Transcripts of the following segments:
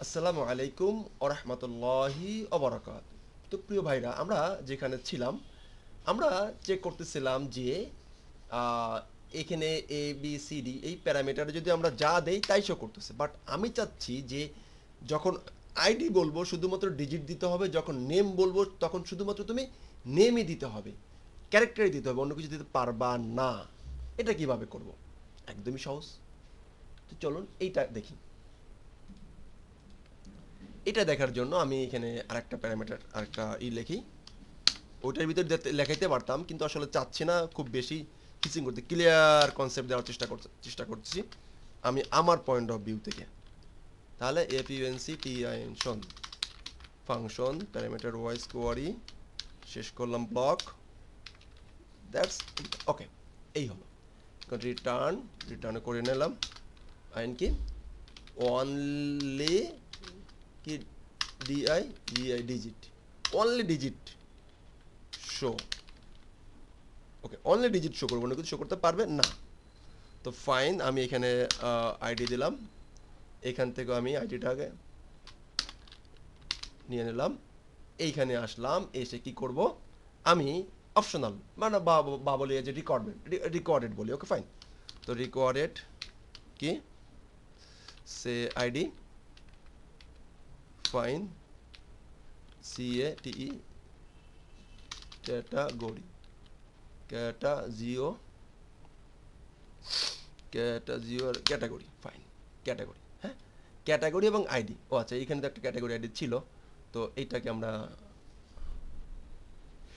আসসালামু আলাইকুম ওয়া রাহমাতুল্লাহি ওয়া বারাকাতুহু। তো প্রিয় ভাইরা, আমরা যেখানে ছিলাম আমরা চেক করতেছিলাম যে আহ, এখানে এ বি সি ডি এই প্যারামিটারে যদি আমরা যা দেই তাই শো করতেছে, বাট আমি চাচ্ছি যে যখন আইডি বলবো শুধুমাত্র ডিজিট দিতে হবে, যখন নেম বলবো তখন শুধুমাত্র তুমি নেমই দিতে হবে, ক্যারেক্টারই দিতে হবে, অন্য কিছু দিতে পারবা না। এটা কিভাবে করব? একদমই সহজ। তো চলুন এইটা দেখি। এটা দেখার জন্য আমি এখানে আরেকটা প্যারামিটার আরেকটা লিখি। ওইটার ভিতর লেখাইতে পারতাম, কিন্তু আসলে চাচ্ছি না খুব বেশি টিচিং করতে, ক্লিয়ার কনসেপ্ট দেওয়ার চেষ্টা করতেছি আমি আমার পয়েন্ট অফ ভিউ থেকে। তাহলে এপিএনসি টিআইএনশন ফাংশন প্যারামিটার ওয়াইজ কোয়ারি, শেষ করলাম ব্লক, দ্যাটস ওকে। এই হলো রিটার্নে করে নিলাম আইন কি অনলি কি ডিআই digit, only digit show. Okay, only digit show করবো, না কিছু শো করতে পারবে না। তো ফাইন, আমি এখানে আইডি দিলাম, এখান থেকে আমি আইডিটাকে নিয়ে নিলাম, এইখানে আসলাম, এসে কি করব আমি অপশনাল মানে বা বলি যে রিকর্ডেড বলি। ওকে ফাইন, তো রিকর্ডেড কি সে ID fine CATE category category fine category, হ্যাঁ ক্যাটাগরি এবং আইডি। ও আচ্ছা, এখানে তো একটা ক্যাটাগরি আইডি ছিল, তো এইটাকে আমরা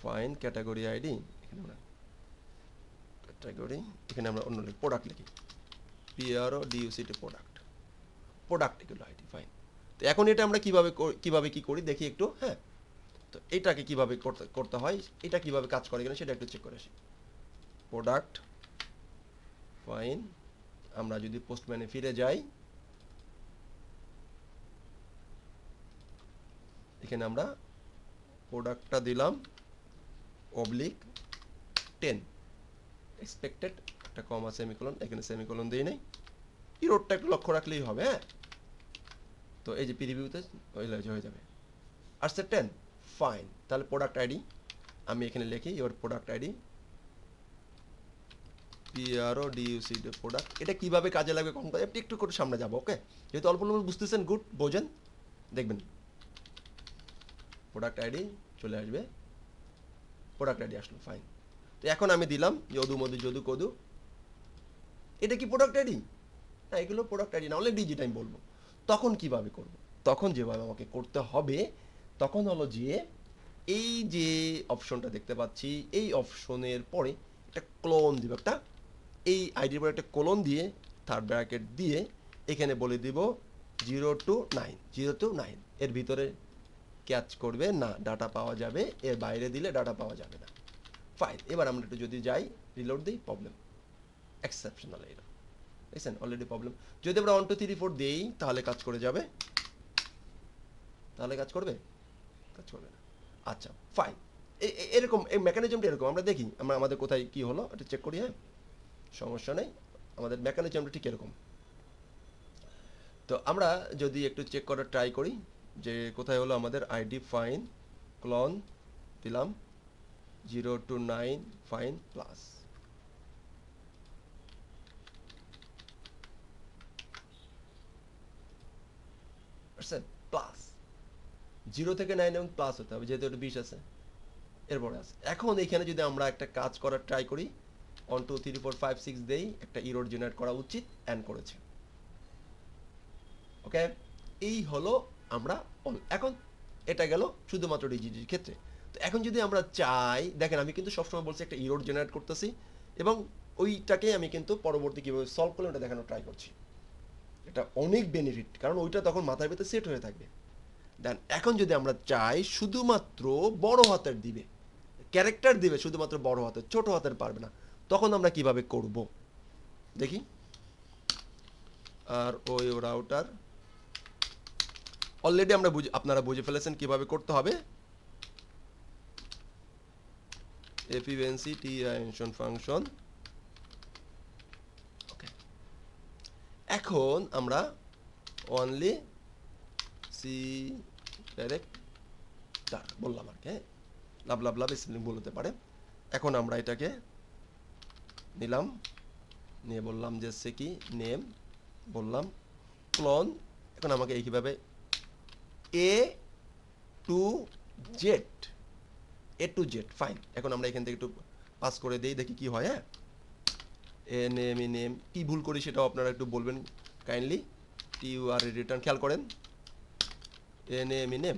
ফাইন ক্যাটাগরি আইডি, এখানে আমরা ক্যাটাগরি, এখানে আমরা অন্য প্রোডাক্ট লিখি, PRODUCT প্রোডাক্ট এগুলো আইডি ফাইন। তো এখন এটা আমরা কিভাবে কি করি দেখি একটু, হ্যাঁ। তো এটাকে কিভাবে করতে হয়, এটা কিভাবে কাজ করে কিনা সেটা একটু চেক করে আসি। প্রোডাক্ট ফাইন, আমরা যদি পোস্টম্যানে ফিরে যাই, এখানে আমরা প্রোডাক্টটা দিলাম অবলিক 10 এক্সপেক্টেড একটা কমা সেমিকোলন, এখানে সেমিকোলন দিই নাই, ইরোডটা একটু লক্ষ্য রাখলেই হবে, হ্যাঁ। তো এই যে প্রিভিউতে হয়ে যাবে, আসছে 10 ফাইন। তাহলে প্রোডাক্ট আইডি আমি এখানে লিখি, your product ID PRODUCT product. এটা কিভাবে কাজে লাগবে কখন কাজে, একটু করে সামনে যাবো। ওকে, যেহেতু অল্প অল্প বুঝতেছেন, গুড, বোঝেন, দেখবেন প্রোডাক্ট আইডি চলে আসবে, প্রোডাক্ট আইডি আসলো ফাইন। তো এখন আমি দিলাম যদু মধু যদু কদু, এটা কি প্রোডাক্ট আইডি? না, এগুলো প্রোডাক্ট আইডি না, হলে ডিজিট আমি বলবো। তখন কিভাবে করব? তখন যেভাবে আমাকে করতে হবে তখন হলো যে এই যে অপশনটা দেখতে পাচ্ছি, এই অপশনের পরে একটা ক্লোন দিব, একটা এই আইডির পরে একটা কোলন দিয়ে থার্ড ব্র্যাকেট দিয়ে এখানে বলে দিব 0 to 9 এর ভিতরে ক্যাচ করবে না, ডাটা পাওয়া যাবে, এর বাইরে দিলে ডাটা পাওয়া যাবে না। ফাইন, এবার আমরা একটু যদি যাই রিলোড দিই, প্রবলেম এক্সেপশনাল এরর, দেখছেন অলরেডি প্রবলেম। যদি আমরা 1 2 3 4 দেই তাহলে কাজ করে যাবে, তাহলে কাজ করবে না। আচ্ছা ফাইন, এরকম এই মেকানিজমটা এরকম, আমরা দেখি আমরা আমাদের কোথায় কি হলো এটা চেক করি, হ্যাঁ সমস্যা নেই, আমাদের মেকানিজমটা ঠিক এরকম। তো আমরা যদি একটু চেক করার ট্রাই করি যে কোথায় হলো আমাদের আইডি ফাইন ক্লন দিলাম 0 to 9 ফাইন প্লাস, প্লাস 0 থেকে 9 এবং প্লাস হতে হবে, যেহেতু এটা 20 আছে এরপরে আছে। এখন এখানে যদি আমরা একটা কাজ করার ট্রাই করি 1 2 3 4 5 6 দেই, একটা ইরর জেনারেট করা উচিত, অ্যান্ড করেছে। ওকে, এই হলো আমরা এখন এটা গেল শুধুমাত্র ডিজিটির ক্ষেত্রে। তো এখন যদি আমরা চাই, দেখেন আমি কিন্তু সবসময় বলছি একটা ইরর জেনারেট করতেছি এবং ওইটাকে আমি কিন্তু পরবর্তী কীভাবে সলভ করলে ওটা দেখানোর ট্রাই করছি। এটা অনেক বেনিফিট, কারণ ওইটা তখন মাথার ভিতরে সেট হয়ে থাকবে। দেন এখন যদি আমরা চাই শুধুমাত্র বড় হাতের দিবে, ক্যারেক্টার দিবে শুধুমাত্র বড় হাতের, ছোট হাতের পারবে না, তখন আমরা কিভাবে করব দেখি। আর ওই রাউটার অলরেডি আমরা আপনারা বুঝে ফেলেছেন কিভাবে করতে হবে। Efficiency টিআইএনশন function. ওকে, এখন আমরা অনলি সি ডাইরেক্টর বললাম আর কি, হ্যাঁ, লাভ লাভ লাভ স্পেলিং ভুল হতে পারে। এখন আমরা এটাকে নিলাম, নিয়ে বললাম যে সে কি নেম, বললাম ক্লোন। এখন আমাকে এইভাবে এ to Z, A to Z, fine. এখন আমরা এখান থেকে একটু পাস করে দিই, দেখি কি হয়। হ্যাঁ, এ নেম, ই নেম, কী ভুল করি সেটাও আপনারা একটু বলবেন kindly. T U R return, খেয়াল করেন, A name, E name,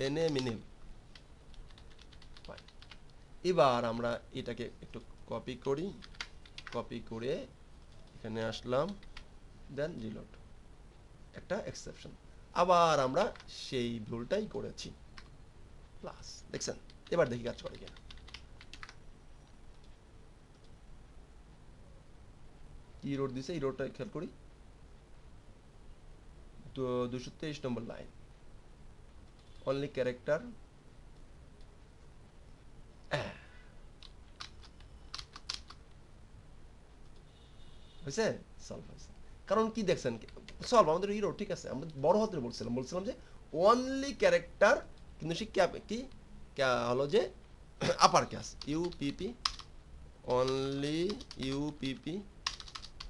A name, E name, fine. এবার আমরা এটাকে একটু কপি করি, কপি করে এখানে আসলাম, দেন রিলোড, একটা এক্সেপশন, আবার আমরা সেই ভুলটাই করেছি, প্লাস। দেখছেন, এবার দেখি কাজ করে কিনা। কি রোড দিছে, এই রোডটা খেয়াল করি, তো 223 নম্বর লাইন, অনলি ক্যারেক্টার, হয়েছে, সলভ হয়েছে। কারণ কি দেখছেন, সলভ আমাদের হিরো, ঠিক আছে, আমরা বড় হাতের বলছিলাম যে অনলি ক্যারেক্টার, কিন্তু সে কি হলো যে upper case, UPP, only UPP,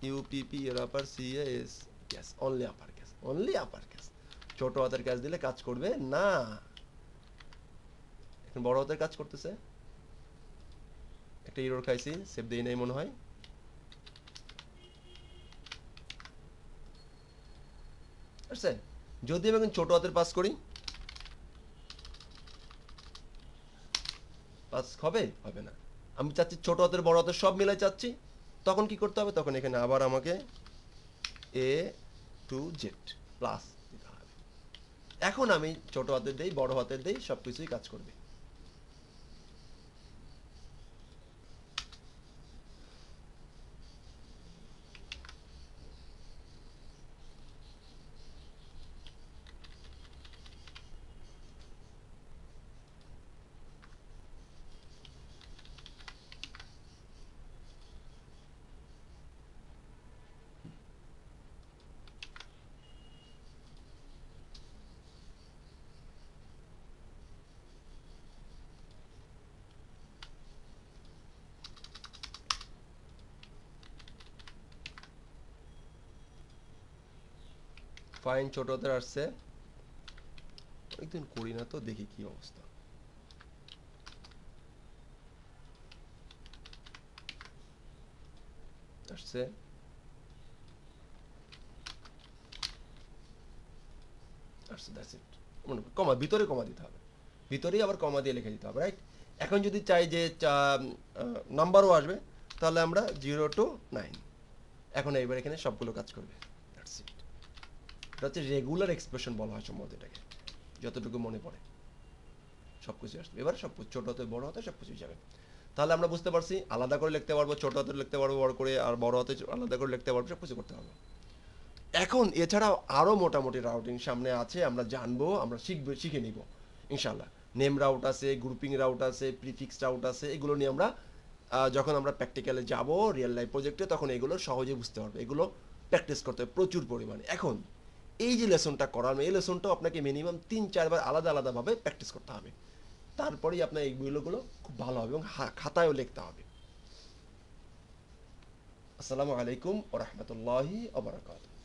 UPP এর upper CS case, only upper case, only upper case. ছোট হাতের ক্যাস দিলে কাজ করবে না, এখন বড় হাতের কাজ করতেছে। একটা ইরোর খাইছি, সেভ দেই নাই মনে হয়। আচ্ছা, যদি আমি এখন ছোট হাতের পাস করি, পাস হবে, হবে না। আমি চাচ্ছি ছোট হাতের বড় হাতের সব মিলাই চাচ্ছি, তখন কি করতে হবে, তখন এখানে আবার আমাকে এ টু জেড প্লাস দিতে হবে। এখন আমি ছোট হাতের দেই, বড় হাতের দেই, সব কিছুই কাজ করবে। ফাইন, ছোট হাতের আসছে, অনেকদিন করি না তো, দেখি কি অবস্থা। আসছে, আসছে, দ্যাটস ইট। কমা, ভিতরে কমা দিতে হবে, ভিতরেই আবার কমা দিয়ে লিখে দিতে হবে, রাইট। এখন যদি চাই যে নাম্বারও আসবে, তাহলে আমরা 0 to 9, এখন এইবার এখানে সবগুলো কাজ করবে, দ্যাটস ইট। এটা হচ্ছে রেগুলার এক্সপ্রেশন বলা হয় সম্ভবত এটাকে, যতটুকু মনে পড়ে। সব কিছু আসবে, এবার সব ছোট হাতে বড় হাতে সব কিছু যাবে। তাহলে আমরা বুঝতে পারছি, আলাদা করে লিখতে পারবো, ছোট হাতে লিখতে পারবো বড় করে, আর বড় হাতে আলাদা করে লিখতে পারবো, সব কিছু করতে পারবো। এখন এছাড়াও আরও মোটামুটি রাউটিং সামনে আছে, আমরা জানবো, আমরা শিখে নিব ইনশাল্লাহ। নেম রাউট আছে, গ্রুপিং রাউট আছে, প্রিফিক্স রাউট আছে, এগুলো নিয়ে আমরা যখন আমরা প্র্যাকটিক্যালে যাব রিয়েল লাইফ প্রজেক্টে, তখন এগুলো সহজে বুঝতে পারবে, এগুলো প্র্যাকটিস করতে হবে প্রচুর পরিমাণে। এখন এই যে লেসনটা করানো, এই লেসনটাও আপনাকে মিনিমাম 3-4 বার আলাদা আলাদাভাবে প্র্যাকটিস করতে হবে, তারপরেই আপনার এইগুলোগুলো খুব ভালো হবে এবং খাতায়ও লিখতে হবে। আসসালামু আলাইকুম ওয়া রাহমাতুল্লাহি ওয়া বারাকাতুহু।